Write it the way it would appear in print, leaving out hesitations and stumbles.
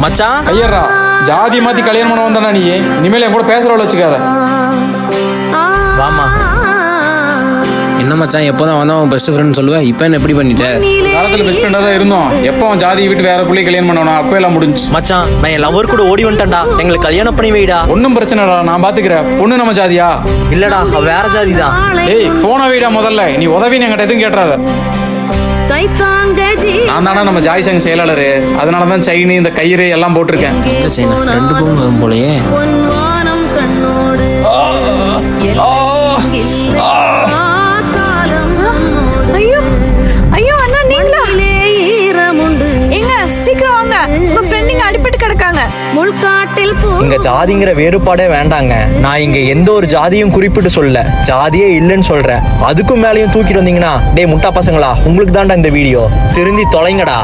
மச்சான் கையறா ஜாதி மாத்தி கல்யாணம் பண்ண வந்தானா நீ இனிமேல் என் கூட பேசுறவள வச்சுக்காத. வாமா. என்ன மச்சான் எப்போதான் வந்தவன் பெஸ்ட் ஃப்ரெண்ட் சொல்லுவேன், இப்போ என்ன எப்படி பண்ணிட்ட? காலத்துல பெஸ்ட் ஃப்ரெண்டா தான் இருந்தோம். எப்போ அவன் ஜாதி விட்டு வேற பிள்ளை கல்யாணம் பண்ணவனா அப்போ எல்லாம் முடிஞ்சு. மச்சான் நான் என் லவர் கூட ஓடி வந்துட்டேன்டா. எங்களுக்கு கல்யாணம் பண்ணி வைடா. ஒன்றும் பிரச்சனைடா, நான் பாத்துக்கிறேன். பொண்ணு நம்ம ஜாதியா? இல்லடா அவ வேற ஜாதி தான். ஏய் போன வைடா முதல்ல. நீ உதவின்னு என்கிட்ட எதுவும் கேட்டுறாத. நான் தானே நம்ம ஜாய் சங்க செயலாளரு, அதனாலதான் செயின் இந்த கயிறு எல்லாம் போட்டிருக்கேன். ரெண்டு பவுன் வரும் போலயே. ஐயோ ஐயோ அண்ணா நீங்களா? எங்க சீக்கிரம் வாங்க, உங்க ஃப்ரெண்ட் இங்க அடிபட்டு கிடக்காங்க. முள்காட்டில் இங்க ஜாதிங்கிற வேறுபாடே வேண்டாங்க. நான் இங்க எந்த ஒரு ஜாதியும் குறிப்பிட்டு சொல்ல, ஜாதியே இல்லைன்னு சொல்றேன். அதுக்கும் மேலேயும் தூக்கிட்டு வந்தீங்கன்னா டே முட்டா பசங்களா, உங்களுக்கு தான்டா இந்த வீடியோ. திருந்தி தொலைங்கடா.